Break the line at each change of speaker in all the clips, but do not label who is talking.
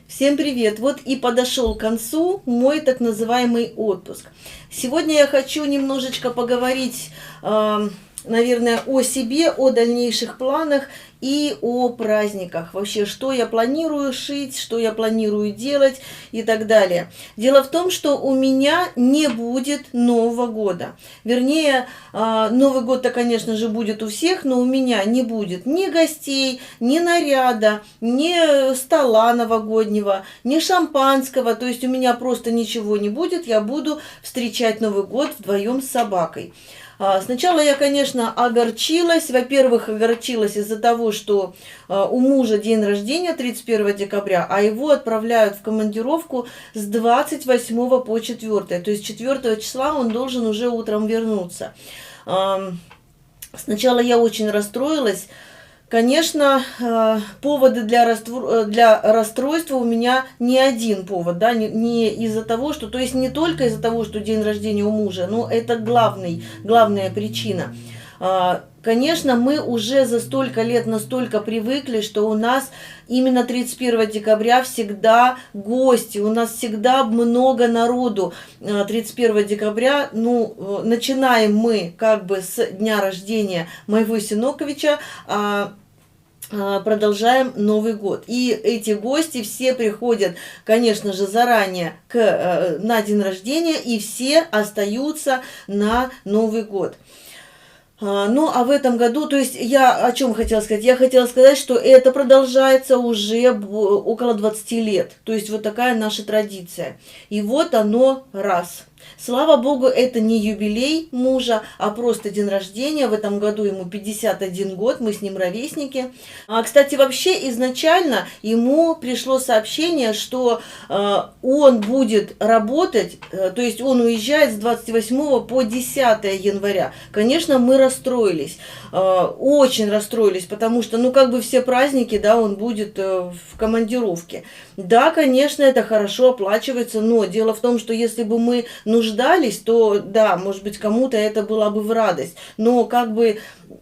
Всем привет! Вот и подошел к концу мой так называемый отпуск. Сегодня я хочу немножечко поговорить, наверное, о себе, о дальнейших планах и о праздниках. Вообще, что я планирую шить, что я планирую делать и так далее. Дело в том, что у меня не будет Нового года. Вернее, Новый год-то, конечно же, будет у всех, но у меня не будет ни гостей, ни наряда, ни стола новогоднего, ни шампанского. То есть у меня просто ничего не будет. Я буду встречать Новый год вдвоем с собакой. Сначала я, конечно, огорчилась. Во-первых, огорчилась из-за того, что у мужа день рождения 31 декабря, а его отправляют в командировку с 28 по 4. То есть 4 числа он должен уже утром вернуться. Сначала я очень расстроилась. Конечно, поводы для расстройства у меня не один повод, да, не из-за того, что, то есть не только из-за того, что день рождения у мужа, но это главная причина. Конечно, мы уже за столько лет настолько привыкли, что у нас именно 31 декабря всегда гости, у нас всегда много народу. 31 декабря, начинаем мы как бы с дня рождения моего Синоковича, продолжаем Новый год. И эти гости все приходят, конечно же, заранее на день рождения, и все остаются на Новый год. Ну, а в этом году, то есть я о чем хотела сказать? Я хотела сказать, что это продолжается уже около 20 лет. То есть вот такая наша традиция. И вот оно раз. Слава Богу, это не юбилей мужа, а просто день рождения. В этом году ему 51 год, мы с ним ровесники. Кстати, вообще изначально ему пришло сообщение, что он будет работать, то есть он уезжает с 28 по 10 января. Конечно, мы расстроились, очень расстроились, потому что, как бы все праздники, да, он будет в командировке. Да, конечно, это хорошо оплачивается, но дело в том, что если бы мы нуждались, то да, может быть, кому-то это было бы в радость. Но как бы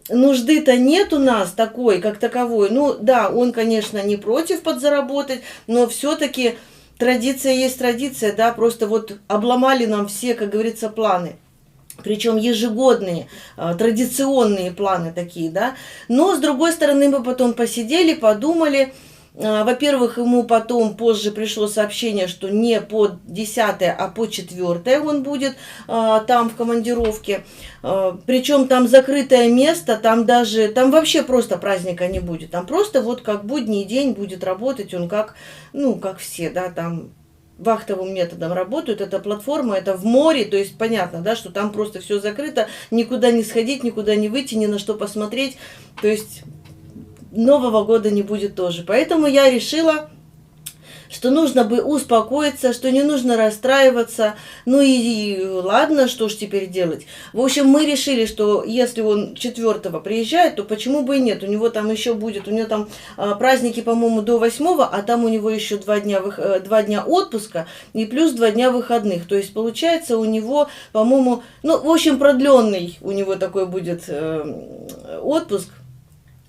нужды-то нет у нас такой, как таковой. Ну да, он, конечно, не против подзаработать, но все-таки традиция есть традиция, да, просто вот обломали нам все, как говорится, планы. Причем ежегодные, традиционные планы такие, да. Но, с другой стороны, мы потом посидели, подумали. Во-первых, ему потом позже пришло сообщение, что не по 10, а по 4 он будет там в командировке. Причем там закрытое место, там вообще просто праздника не будет. Там просто вот как будний день будет работать он как все, да, там вахтовым методом работают, это платформа, это в море, то есть понятно, да, что там просто все закрыто, никуда не сходить, никуда не выйти, ни на что посмотреть, то есть Нового года не будет тоже. Поэтому я решила, что нужно бы успокоиться, что не нужно расстраиваться. Ну и ладно, что ж теперь делать. В общем, мы решили, что если он 4 приезжает, то почему бы и нет. У него там еще будет, у него там праздники, по-моему, до 8, а там у него еще 2 дня отпуска и плюс 2 дня выходных. То есть получается у него, по-моему, в общем, продленный у него такой будет отпуск.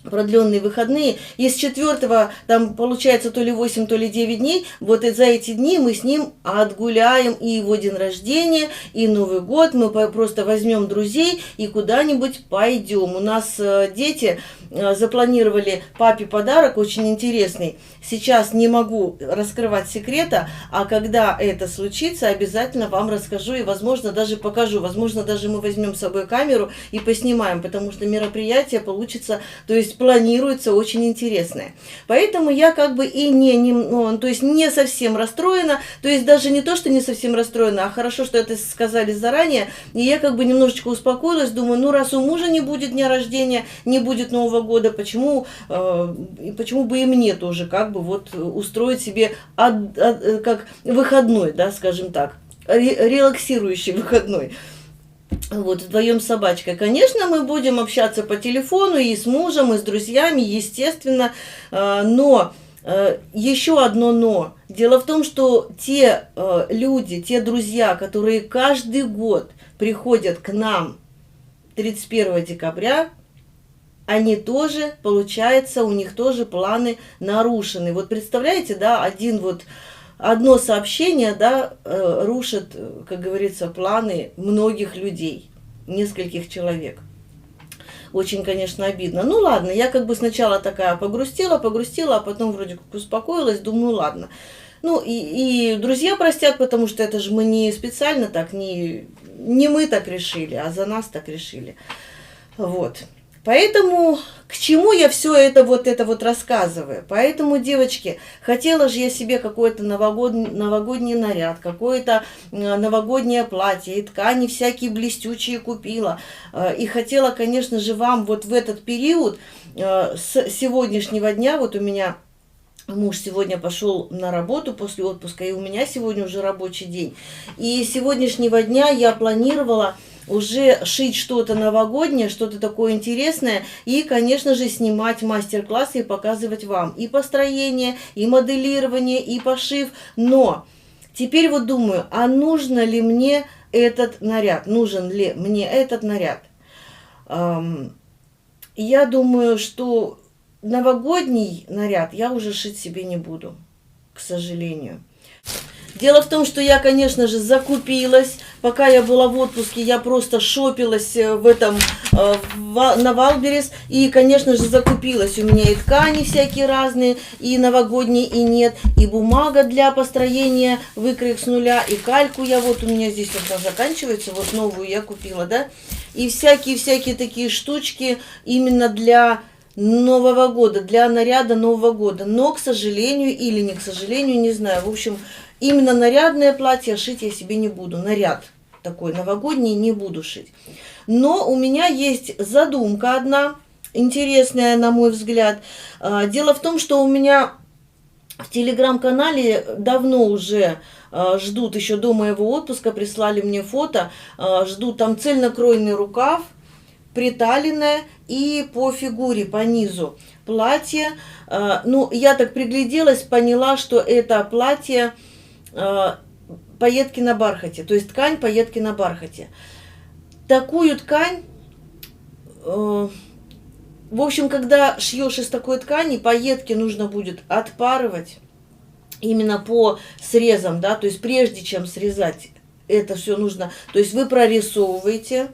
Продленные выходные. Из 4 там получается то ли 8, то ли 9 дней. Вот и за эти дни мы с ним отгуляем и его день рождения, и Новый год. Мы просто возьмем друзей и куда-нибудь пойдем. У нас дети запланировали папе подарок очень интересный. Сейчас не могу раскрывать секрета, а когда это случится, обязательно вам расскажу и, возможно, даже покажу. Возможно, даже мы возьмем с собой камеру и поснимаем, потому что мероприятие получится, то есть планируется очень интересное. Поэтому я как бы и не совсем расстроена, то есть даже не то, что не совсем расстроена, а хорошо, что это сказали заранее, и я как бы немножечко успокоилась, думаю, раз у мужа не будет дня рождения, не будет Нового года, почему бы и мне тоже как бы вот устроить себе как выходной, да, скажем так, релаксирующий выходной. Вот, вдвоем с собачкой. Конечно, мы будем общаться по телефону и с мужем, и с друзьями, естественно, но еще одно но. Дело в том, что те люди, те друзья, которые каждый год приходят к нам 31 декабря, они тоже, получается, у них тоже планы нарушены. Вот представляете, да, одно сообщение, да, рушит, как говорится, планы многих людей, нескольких человек. Очень, конечно, обидно. Ну ладно, я как бы сначала такая погрустила, а потом вроде как успокоилась, думаю, ладно. Ну и друзья простят, потому что это же мы не специально так, не мы так решили, а за нас так решили. Вот. Поэтому к чему я все это вот рассказываю? Поэтому, девочки, хотела же я себе какой-то новогодний наряд, какое-то новогоднее платье, и ткани всякие блестючие купила. И хотела, конечно же, вам вот в этот период с сегодняшнего дня, вот у меня муж сегодня пошел на работу после отпуска, и у меня сегодня уже рабочий день. И с сегодняшнего дня я планировала уже шить что-то новогоднее, что-то такое интересное, и, конечно же, снимать мастер-классы и показывать вам и построение, и моделирование, и пошив. Но теперь вот думаю, а нужно ли мне этот наряд? Нужен ли мне этот наряд? Я думаю, что новогодний наряд я уже шить себе не буду, к сожалению. Дело в том, что я, конечно же, закупилась. Пока я была в отпуске, я просто шопилась на Валберес. И, конечно же, закупилась. У меня и ткани всякие разные, и новогодние, и нет. И бумага для построения, выкроек с нуля, и кальку я вот у меня здесь вот заканчивается. Вот новую я купила, да. И всякие такие штучки именно для Нового года, для наряда Нового года. Но, к сожалению, или не к сожалению, не знаю. В общем, именно нарядное платье шить я себе не буду. Наряд такой новогодний не буду шить. Но у меня есть задумка одна, интересная, на мой взгляд. Дело в том, что у меня в телеграм-канале давно уже ждут, еще до моего отпуска, прислали мне фото, ждут там цельнокроенный рукав, приталенное и по фигуре, по низу платье. Ну, я так пригляделась, поняла, что это платье пайетки на бархате, то есть ткань пайетки на бархате. Такую ткань, в общем, когда шьешь из такой ткани, пайетки нужно будет отпарывать именно по срезам, да, то есть прежде чем срезать это все нужно, то есть вы прорисовываете.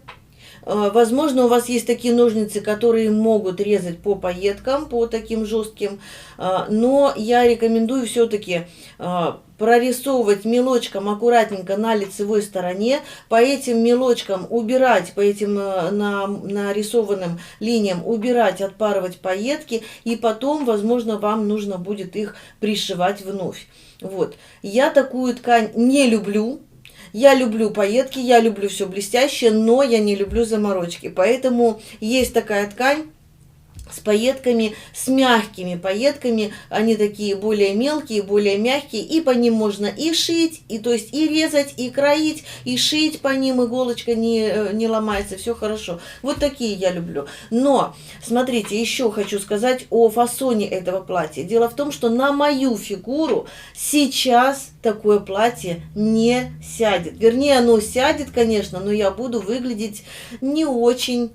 Возможно, у вас есть такие ножницы, которые могут резать по пайеткам, по таким жестким, но я рекомендую все-таки прорисовывать мелочком аккуратненько на лицевой стороне, по этим мелочкам убирать, по этим нарисованным линиям убирать, отпарывать пайетки, и потом, возможно, вам нужно будет их пришивать вновь. Вот. Я такую ткань не люблю. Я люблю пайетки, я люблю все блестящее, но я не люблю заморочки. Поэтому есть такая ткань с пайетками, с мягкими пайетками. Они такие более мелкие, более мягкие. И по ним можно и шить, и, то есть и резать, и кроить, и шить по ним. Иголочка не ломается, все хорошо. Вот такие я люблю. Но, смотрите, еще хочу сказать о фасоне этого платья. Дело в том, что на мою фигуру сейчас такое платье не сядет. Вернее, оно сядет, конечно, но я буду выглядеть не очень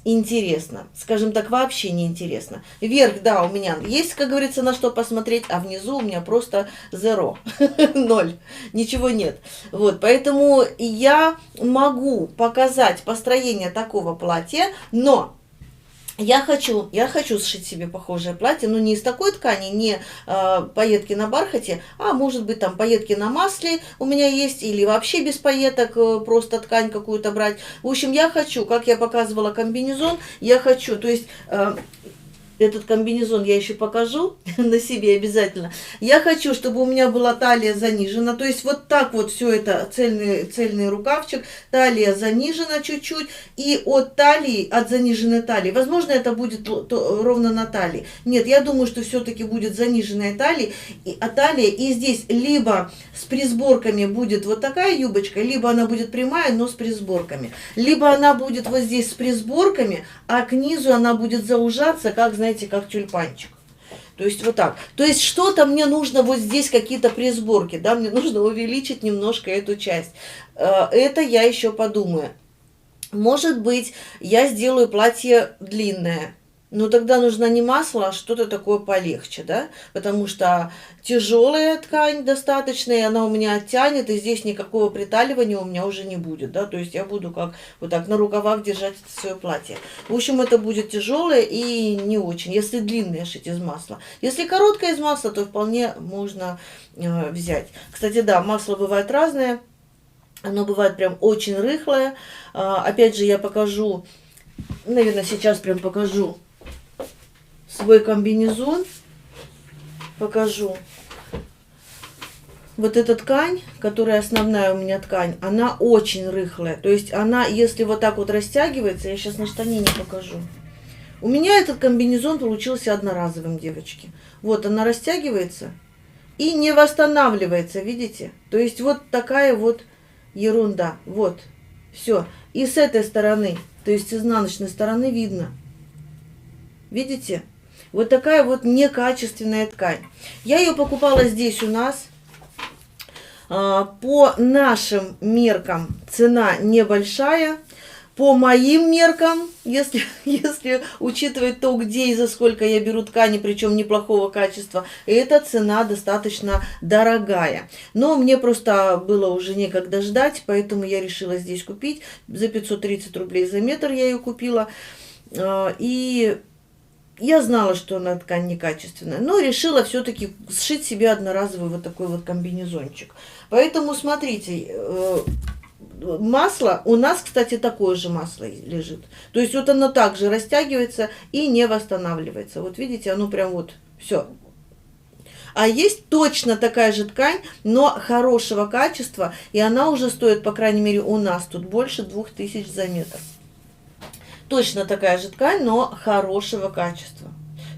интересно. Скажем так, вообще не интересно. Вверх, да, у меня есть, как говорится, на что посмотреть, а внизу у меня просто zero, 0, ничего нет. Вот, поэтому я могу показать построение такого платья, но я хочу сшить себе похожее платье, но не из такой ткани, не пайетки на бархате, а может быть там пайетки на масле у меня есть, или вообще без пайеток, просто ткань какую-то брать. В общем, я хочу, как я показывала комбинезон, я хочу, то есть этот комбинезон я еще покажу на себе обязательно. Я хочу, чтобы у меня была талия занижена, то есть вот так вот все это, цельный рукавчик, талия занижена чуть-чуть, и от талии, от заниженной талии, возможно, это будет ровно на талии. Нет, я думаю, что все-таки будет заниженная талия, и здесь либо с присборками будет вот такая юбочка, либо она будет прямая, но с присборками. Либо она будет вот здесь с присборками, а к низу она будет заужаться, как, знаете, как тюльпанчик. То есть вот так. То есть что-то мне нужно вот здесь, какие-то присборки, да, мне нужно увеличить немножко эту часть. Это я еще подумаю. Может быть, я сделаю платье длинное. Ну, тогда нужно не масло, а что-то такое полегче, да, потому что тяжелая ткань достаточно, и она у меня оттянет, и здесь никакого приталивания у меня уже не будет, да, то есть я буду как вот так на рукавах держать это свое платье. В общем, это будет тяжелое и не очень, если длинное шить из масла. Если короткое из масла, то вполне можно взять. Кстати, да, масло бывает разное, оно бывает прям очень рыхлое. Опять же, я покажу, наверное, сейчас прям покажу свой комбинезон, покажу. Вот эта ткань, которая основная у меня ткань, она очень рыхлая. То есть она, если вот так вот растягивается, я сейчас на штанине покажу. У меня этот комбинезон получился одноразовым, девочки. Вот она растягивается и не восстанавливается, видите? То есть вот такая вот ерунда. Вот, все. И с этой стороны, то есть с изнаночной стороны видно. Видите? Вот такая вот некачественная ткань. Я ее покупала здесь у нас. По нашим меркам цена небольшая. По моим меркам, если учитывать то, где и за сколько я беру ткани, причем неплохого качества, эта цена достаточно дорогая. Но мне просто было уже некогда ждать, поэтому я решила здесь купить. За 530 рублей за метр я ее купила. И я знала, что она ткань некачественная, но решила все-таки сшить себе одноразовый вот такой вот комбинезончик. Поэтому смотрите, масло, у нас, кстати, такое же масло лежит. То есть вот оно также растягивается и не восстанавливается. Вот видите, оно прям вот все. А есть точно такая же ткань, но хорошего качества, и она уже стоит, по крайней мере, у нас тут больше 2000 за метр. Точно такая же ткань, но хорошего качества.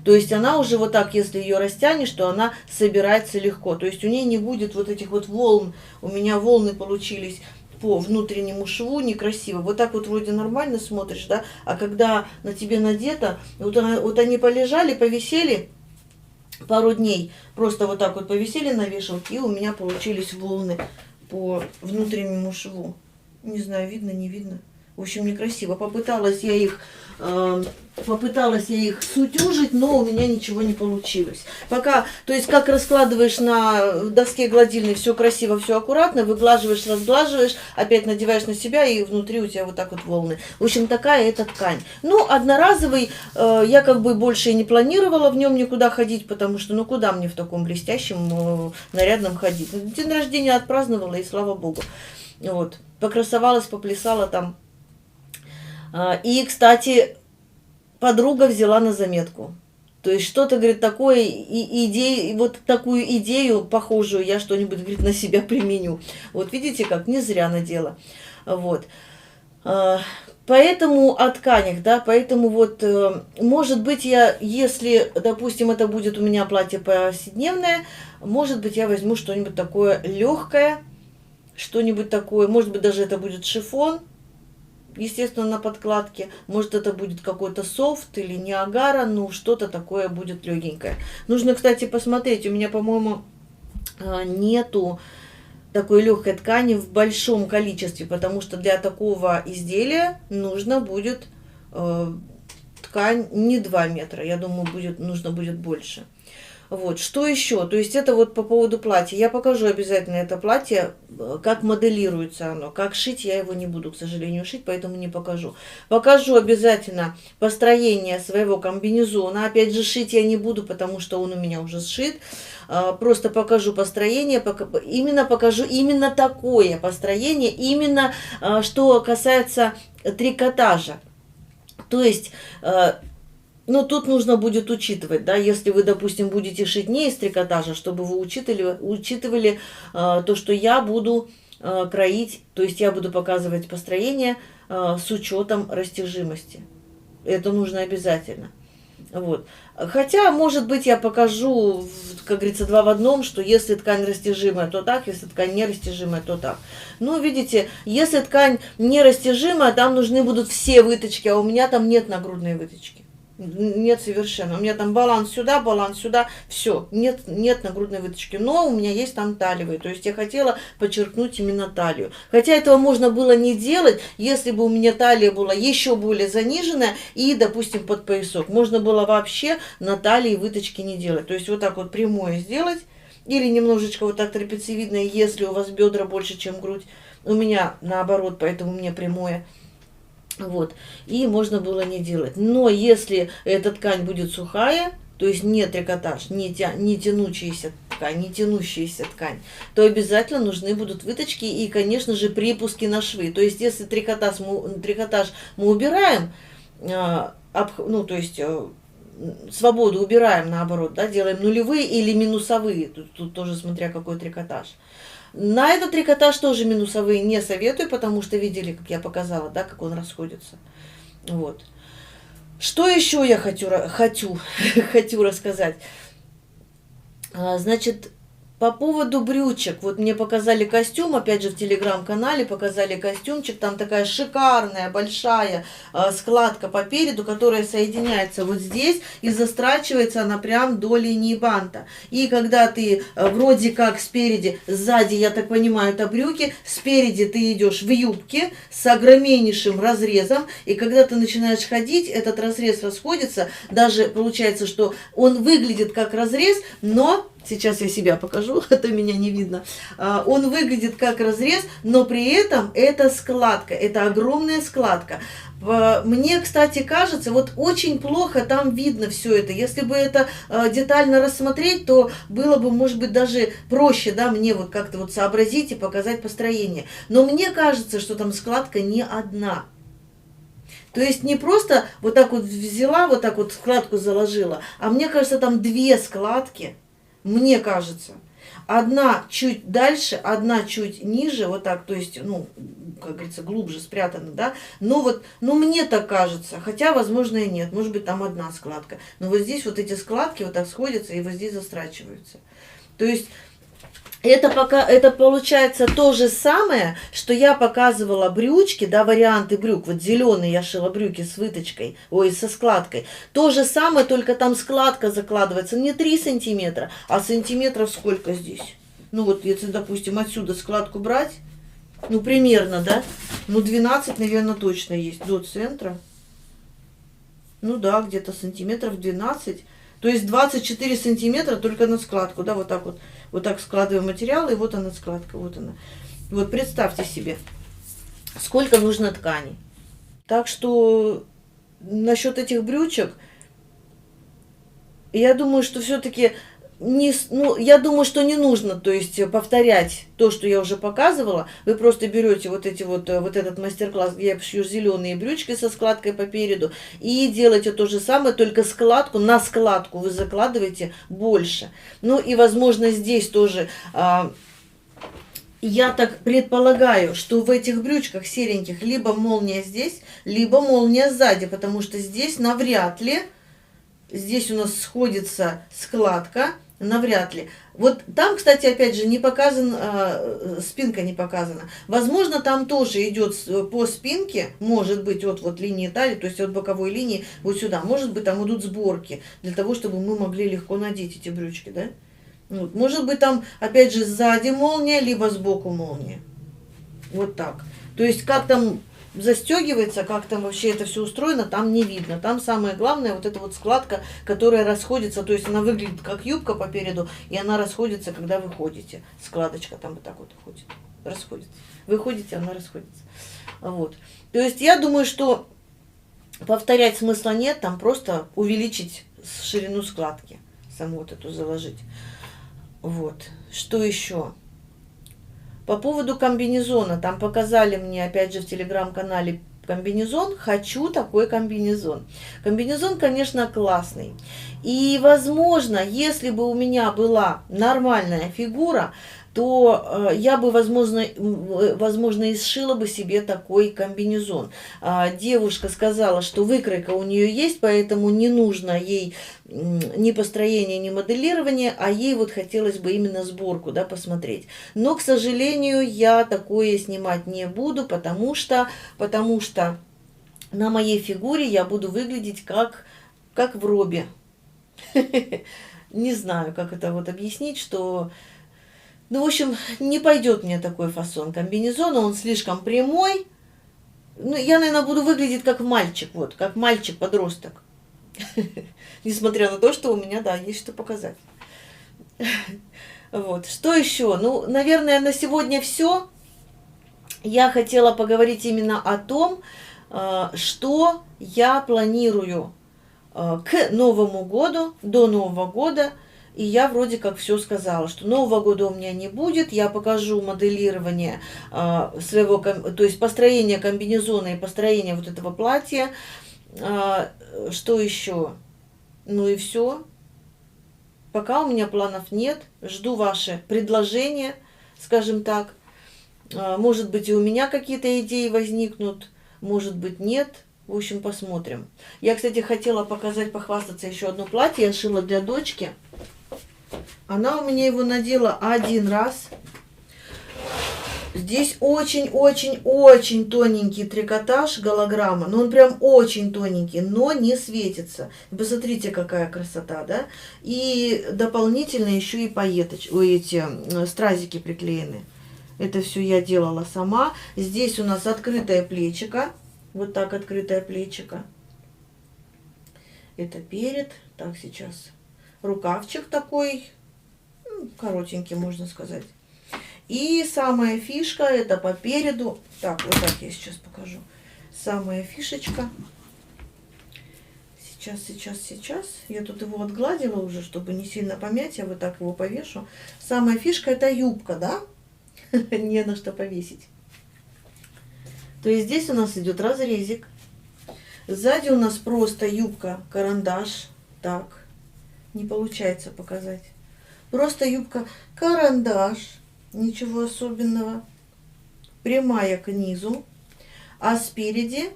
То есть она уже вот так, если ее растянешь, то она собирается легко. То есть у нее не будет вот этих вот волн. У меня волны получились по внутреннему шву некрасиво. Вот так вот вроде нормально смотришь, да? А когда на тебе надето, вот они полежали, повисели пару дней, просто вот так вот повисели на вешалке, и у меня получились волны по внутреннему шву. Не знаю, видно, не видно. В общем, некрасиво. Попыталась я их сутюжить, но у меня ничего не получилось. Пока, то есть, как раскладываешь на доске гладильной, все красиво, все аккуратно, выглаживаешь, разглаживаешь, опять надеваешь на себя, и внутри у тебя вот так вот волны. В общем, такая эта ткань. Ну, одноразовый, я как бы больше и не планировала в нем никуда ходить, потому что, ну, куда мне в таком блестящем, нарядном ходить? День рождения отпраздновала, и слава богу. Вот. Покрасовалась, поплясала там. И, кстати, подруга взяла на заметку. То есть что-то, говорит, такое, вот такую идею похожую я что-нибудь, говорит, на себя применю. Вот видите, как не зря надела. Вот. Поэтому о тканях, да, поэтому вот, может быть, я, если, допустим, это будет у меня платье повседневное, может быть, я возьму что-нибудь такое легкое, что-нибудь такое, может быть, даже это будет шифон, естественно, на подкладке. Может, это будет какой-то софт или Ниагара, ну, что-то такое будет легенькое. Нужно, кстати, посмотреть. У меня, по-моему, нету такой легкой ткани в большом количестве, потому что для такого изделия нужно будет ткань не 2 метра. Я думаю, нужно будет больше. Вот, что еще? То есть это вот по поводу платья. Я покажу обязательно это платье, как моделируется оно. Как шить я его не буду, к сожалению, шить, поэтому не покажу. Покажу обязательно построение своего комбинезона. Опять же, шить я не буду, потому что он у меня уже сшит. Просто покажу построение, именно покажу именно такое построение, именно что касается трикотажа. То есть... Ну, тут нужно будет учитывать, да, если вы, допустим, будете шить не из трикотажа, чтобы вы учитывали то, что я буду кроить, то есть я буду показывать построение с учетом растяжимости. Это нужно обязательно. Вот. Хотя, может быть, я покажу, как говорится, 2 в 1, что если ткань растяжимая, то так, если ткань не растяжимая, то так. Ну, видите, если ткань не растяжимая, там нужны будут все выточки, а у меня там нет нагрудной выточки. Нет совершенно. У меня там баланс сюда, все, нет нагрудной выточки. Но у меня есть там талиевые, то есть я хотела подчеркнуть именно талию. Хотя этого можно было не делать, если бы у меня талия была еще более заниженная и, допустим, под поясок. Можно было вообще на талии выточки не делать. То есть вот так вот прямое сделать, или немножечко вот так трапециевидное, если у вас бедра больше, чем грудь. У меня наоборот, поэтому мне прямое. Вот, и можно было не делать. Но если эта ткань будет сухая, то есть не трикотаж, не тянущаяся ткань, то обязательно нужны будут выточки и, конечно же, припуски на швы. То есть если трикотаж мы убираем, ну, то есть свободу убираем, наоборот, да, делаем нулевые или минусовые, тут тоже смотря какой трикотаж. На этот трикотаж тоже минусовые не советую, потому что видели, как я показала, да, как он расходится. Вот. Что еще я хочу рассказать? Значит, по поводу брючек. Вот мне показали костюм, опять же в телеграм-канале показали костюмчик. Там такая шикарная, большая складка по переду, которая соединяется вот здесь и застрачивается она прям до линии банта. И когда ты вроде как спереди, сзади, я так понимаю, это брюки, спереди ты идешь в юбке с огромнейшим разрезом. И когда ты начинаешь ходить, этот разрез расходится. Даже получается, что он выглядит как разрез, но... Сейчас я себя покажу, а то меня не видно. Он выглядит как разрез, но при этом это складка, это огромная складка. Мне, кстати, кажется, вот очень плохо там видно все это. Если бы это детально рассмотреть, то было бы, может быть, даже проще, да, мне вот как-то вот сообразить и показать построение. Но мне кажется, что там складка не одна. То есть не просто вот так вот взяла, вот так вот складку заложила, а мне кажется, там две складки. Мне кажется, одна чуть дальше, одна чуть ниже, вот так, то есть, ну, как говорится, глубже спрятана, да, но вот, ну, мне так кажется, хотя, возможно, и нет, может быть, там одна складка, но вот здесь вот эти складки вот так сходятся и вот здесь застрачиваются. То есть, это получается то же самое, что я показывала брючки, да, варианты брюк. Вот зеленые я шила брюки с выточкой, ой, со складкой. То же самое, только там складка закладывается не 3 сантиметра, а сантиметров сколько здесь? Ну вот, если, допустим, отсюда складку брать, ну примерно, да, ну 12, наверное, точно есть до центра. Ну да, где-то сантиметров 12. То есть 24 сантиметра только на складку, да, вот так складываем материал, и вот она складка, вот она. Вот представьте себе, сколько нужно ткани. Так что насчет этих брючек, я думаю, что все-таки я думаю, что не нужно, то есть повторять то, что я уже показывала. Вы просто берете вот этот мастер-класс, где я шью зеленые брючки со складкой по переду, и делаете то же самое, только складку, на складку вы закладываете больше. Ну и, возможно, здесь тоже... Я так предполагаю, что в этих брючках сереньких либо молния здесь, либо молния сзади, потому что здесь навряд ли, здесь у нас сходится складка, навряд ли. Вот там, кстати, опять же, не показан, спинка не показана. Возможно, там тоже идет по спинке, может быть, от линии талии, то есть от боковой линии вот сюда. Может быть, там идут сборки, для того, чтобы мы могли легко надеть эти брючки, да? Вот. Может быть, там, опять же, сзади молния, либо сбоку молния. Вот так. То есть, как там застегивается, как там вообще это все устроено, там не видно. Там самое главное вот эта вот складка, которая расходится, то есть она выглядит как юбка по переду, и она расходится, когда вы ходите. Складочка там вот так вот ходит, расходится. Вы ходите, она расходится. Вот. То есть я думаю, что повторять смысла нет, там просто увеличить ширину складки, саму вот эту заложить. Вот. Что еще? По поводу комбинезона, там показали мне, опять же, в телеграм-канале комбинезон. Хочу такой комбинезон. Комбинезон, конечно, классный. И, возможно, если бы у меня была нормальная фигура, то я бы, возможно, и сшила бы себе такой комбинезон. Девушка сказала, что выкройка у нее есть, поэтому не нужно ей ни построение, ни моделирование, а ей вот хотелось бы именно сборку, да, посмотреть. Но, к сожалению, я такое снимать не буду, потому что на моей фигуре я буду выглядеть как как в робе. Не знаю, как это вот объяснить, что... Ну, в общем, не пойдет мне такой фасон комбинезона, он слишком прямой. Ну, я, наверное, буду выглядеть как мальчик, вот, как мальчик-подросток. Несмотря на то, что у меня, да, есть что показать. Вот, что еще? Ну, наверное, на сегодня все. Я хотела поговорить именно о том, что я планирую к Новому году, до Нового года. И я вроде как все сказала, что Нового года у меня не будет. Я покажу моделирование своего, то есть построение комбинезона и построение вот этого платья. Что еще? Ну и все. Пока у меня планов нет. Жду ваши предложения, скажем так. Может быть, и у меня какие-то идеи возникнут, может быть, нет. В общем, посмотрим. Я, кстати, хотела показать, похвастаться еще одно платье. Я шила для дочки. Она у меня его надела один раз. Здесь очень-очень-очень тоненький трикотаж, голограмма. Но он прям очень тоненький, но не светится. Посмотрите, какая красота, да? И дополнительно еще и эти стразики приклеены. Это все я делала сама. Здесь у нас открытое плечико. Вот так открытое плечико. Это перед. Так, сейчас рукавчик такой, коротенький, можно сказать. И самая фишка, это по переду. Так, вот так я сейчас покажу. Самая фишечка. Сейчас. Я тут его отгладила уже, чтобы не сильно помять. Я вот так его повешу. Самая фишка — это юбка, да? Не на что повесить. То есть здесь у нас идет разрезик. Сзади у нас просто юбка-карандаш. Так, не получается показать. Просто юбка-карандаш. Ничего особенного. Прямая к низу. А спереди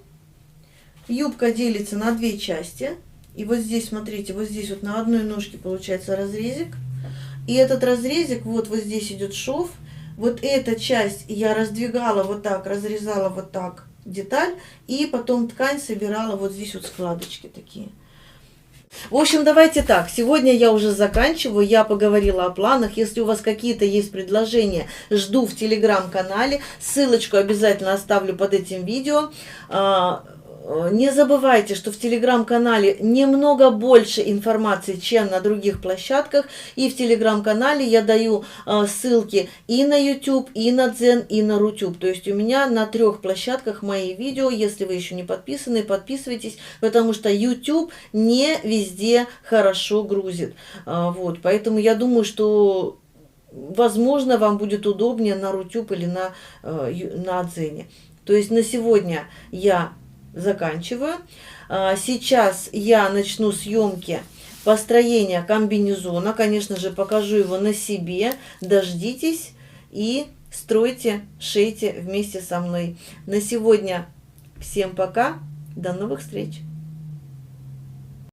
юбка делится на две части. И вот здесь, смотрите, вот здесь вот на одной ножке получается разрезик. И этот разрезик, вот здесь идет шов. Вот эта часть я раздвигала вот так, разрезала вот так деталь. И потом ткань собирала вот здесь вот складочки такие. В общем, давайте так. Сегодня я уже заканчиваю. Я поговорила о планах. Если у вас какие-то есть предложения, жду в телеграм-канале. Ссылочку обязательно оставлю под этим видео. Не забывайте, что в телеграм-канале немного больше информации, чем на других площадках. И в телеграм-канале я даю ссылки и на YouTube, и на Дзен, и на Рутюб. То есть у меня на 3 площадках мои видео. Если вы еще не подписаны, подписывайтесь, потому что YouTube не везде хорошо грузит. Вот, поэтому я думаю, что возможно вам будет удобнее на Рутюб или на Дзене. То есть на сегодня я заканчиваю. Сейчас я начну съемки построения комбинезона. Конечно же, покажу его на себе. Дождитесь и стройте, шейте вместе со мной. На сегодня всем пока. До новых встреч!